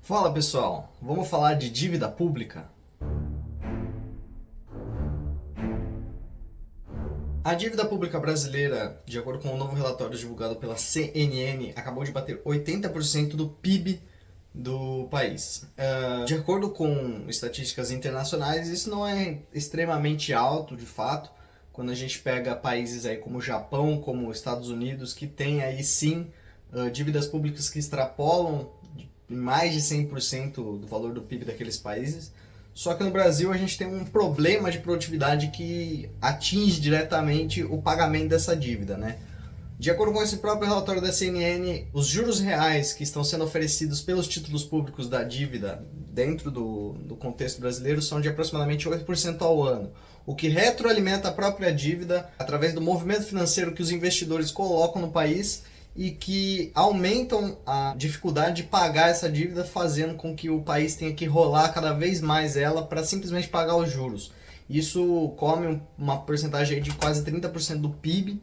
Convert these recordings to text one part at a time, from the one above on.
Fala pessoal, vamos falar de dívida pública? A dívida pública brasileira, de acordo com um novo relatório divulgado pela CNN, acabou de bater 80% do PIB do país. De acordo com estatísticas internacionais, isso não é extremamente alto, de fato, quando a gente pega países aí como o Japão, como os Estados Unidos, que tem aí sim dívidas públicas que extrapolam mais de 100% do valor do PIB daqueles países. Só que no Brasil a gente tem um problema de produtividade que atinge diretamente o pagamento dessa dívida, né? De acordo com esse próprio relatório da CNN, os juros reais que estão sendo oferecidos pelos títulos públicos da dívida dentro do contexto brasileiro são de aproximadamente 8% ao ano, o que retroalimenta a própria dívida através do movimento financeiro que os investidores colocam no país e que aumentam a dificuldade de pagar essa dívida, fazendo com que o país tenha que rolar cada vez mais ela para simplesmente pagar os juros. Isso come uma porcentagem de quase 30% do PIB,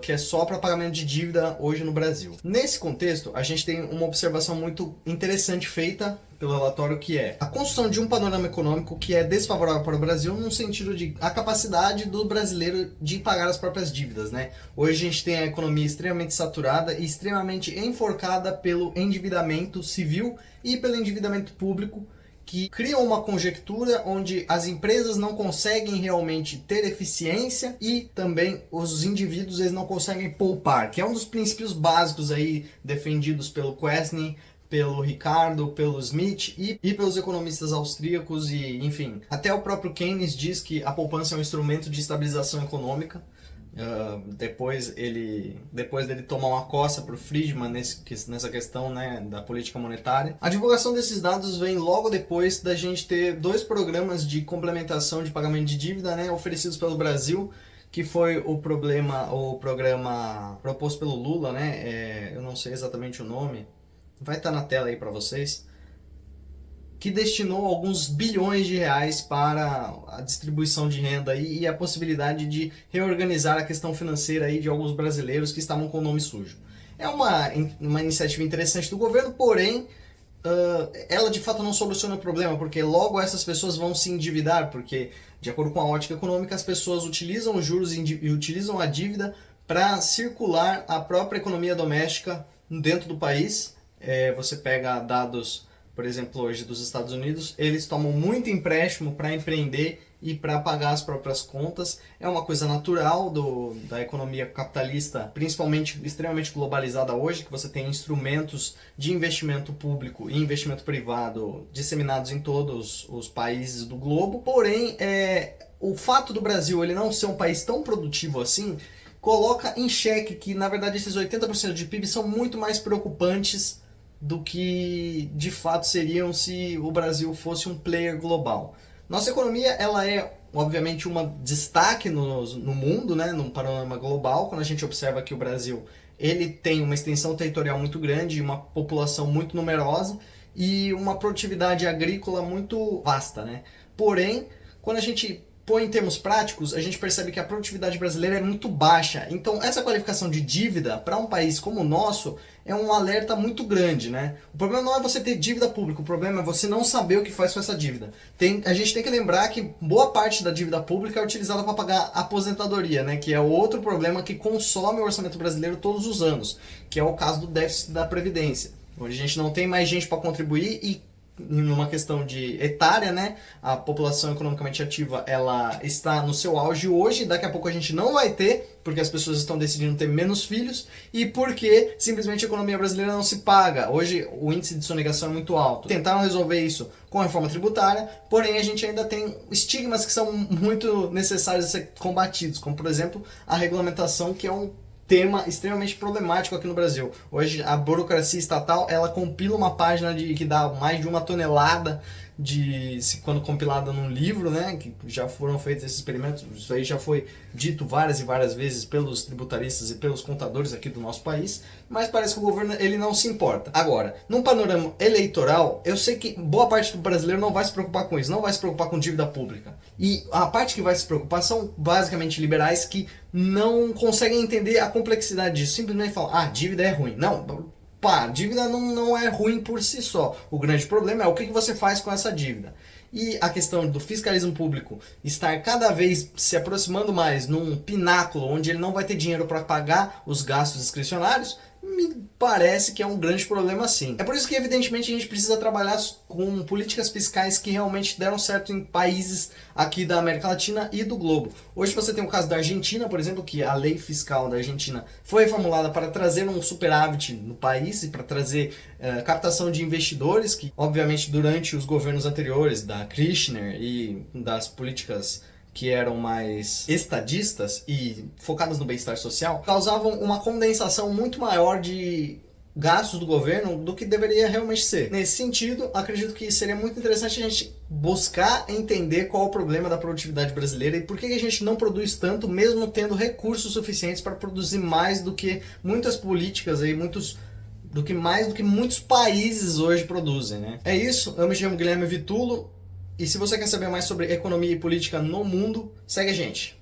que é só para pagamento de dívida hoje no Brasil. Nesse contexto, a gente tem uma observação muito interessante feita pelo relatório, que é a construção de um panorama econômico que é desfavorável para o Brasil no sentido de a capacidade do brasileiro de pagar as próprias dívidas, né? Hoje a gente tem a economia extremamente saturada e extremamente enforcada pelo endividamento civil e pelo endividamento público, que criam uma conjectura onde as empresas não conseguem realmente ter eficiência e também os indivíduos eles não conseguem poupar, que é um dos princípios básicos aí defendidos pelo Quesney, pelo Ricardo, pelo Smith e pelos economistas austríacos e, enfim, até o próprio Keynes diz que a poupança é um instrumento de estabilização econômica. Depois dele tomar uma coça para o Friedman nessa questão, né, da política monetária. A divulgação desses dados vem logo depois da gente ter dois programas de complementação de pagamento de dívida, né, oferecidos pelo Brasil, que foi o programa proposto pelo Lula, né, eu não sei exatamente o nome, vai estar na tela aí para vocês, que destinou alguns bilhões de reais para a distribuição de renda e a possibilidade de reorganizar a questão financeira aí de alguns brasileiros que estavam com o nome sujo. É uma iniciativa interessante do governo, porém, ela de fato não soluciona o problema, porque logo essas pessoas vão se endividar, porque, de acordo com a ótica econômica, as pessoas utilizam os juros e utilizam a dívida para circular a própria economia doméstica dentro do país. Você pega dados, por exemplo, hoje dos Estados Unidos, eles tomam muito empréstimo para empreender e para pagar as próprias contas. É uma coisa natural da economia capitalista, principalmente extremamente globalizada hoje, que você tem instrumentos de investimento público e investimento privado disseminados em todos os países do globo. Porém, o fato do Brasil ele não ser um país tão produtivo assim, coloca em xeque que, na verdade, esses 80% de PIB são muito mais preocupantes do que de fato seriam se o Brasil fosse um player global. Nossa economia ela é obviamente um destaque no mundo, né, num panorama global, quando a gente observa que o Brasil ele tem uma extensão territorial muito grande, uma população muito numerosa e uma produtividade agrícola muito vasta, né? Porém, quando a gente põe em termos práticos, a gente percebe que a produtividade brasileira é muito baixa. Então, essa qualificação de dívida para um país como o nosso é um alerta muito grande, né? O problema não é você ter dívida pública, o problema é você não saber o que faz com essa dívida. A gente tem que lembrar que boa parte da dívida pública é utilizada para pagar a aposentadoria, né? Que é outro problema que consome o orçamento brasileiro todos os anos, que é o caso do déficit da Previdência, onde a gente não tem mais gente para contribuir e numa questão de etária, né? A população economicamente ativa ela está no seu auge hoje, daqui a pouco a gente não vai ter, porque as pessoas estão decidindo ter menos filhos e porque simplesmente a economia brasileira não se paga. Hoje o índice de sonegação é muito alto. Tentaram resolver isso com a reforma tributária, porém a gente ainda tem estigmas que são muito necessários a ser combatidos, como por exemplo a regulamentação, que é um tema extremamente problemático aqui no Brasil. Hoje a burocracia estatal ela compila uma página que dá mais de 1 tonelada quando compilada num livro, né, que já foram feitos esses experimentos, isso aí já foi dito várias e várias vezes pelos tributaristas e pelos contadores aqui do nosso país, mas parece que o governo ele não se importa. Agora, num panorama eleitoral, eu sei que boa parte do brasileiro não vai se preocupar com isso, não vai se preocupar com dívida pública. E a parte que vai se preocupar são basicamente liberais que não conseguem entender a complexidade disso, simplesmente falam, dívida é ruim. Não, Pá, dívida não é ruim por si só. O grande problema é o que você faz com essa dívida. E a questão do fiscalismo público estar cada vez se aproximando mais num pináculo onde ele não vai ter dinheiro para pagar os gastos discricionários, me parece que é um grande problema sim. É por isso que evidentemente a gente precisa trabalhar com políticas fiscais que realmente deram certo em países aqui da América Latina e do globo. Hoje você tem o caso da Argentina, por exemplo, que a lei fiscal da Argentina foi reformulada para trazer um superávit no país e para trazer captação de investidores, que obviamente durante os governos anteriores da Kirchner e das políticas que eram mais estadistas e focadas no bem-estar social, causavam uma condensação muito maior de gastos do governo do que deveria realmente ser. Nesse sentido, acredito que seria muito interessante a gente buscar entender qual é o problema da produtividade brasileira e por que a gente não produz tanto, mesmo tendo recursos suficientes para produzir mais do que muitas políticas aí, mais do que muitos países hoje produzem, né? É isso, eu me chamo Guilherme Vitulo. E se você quer saber mais sobre economia e política no mundo, segue a gente.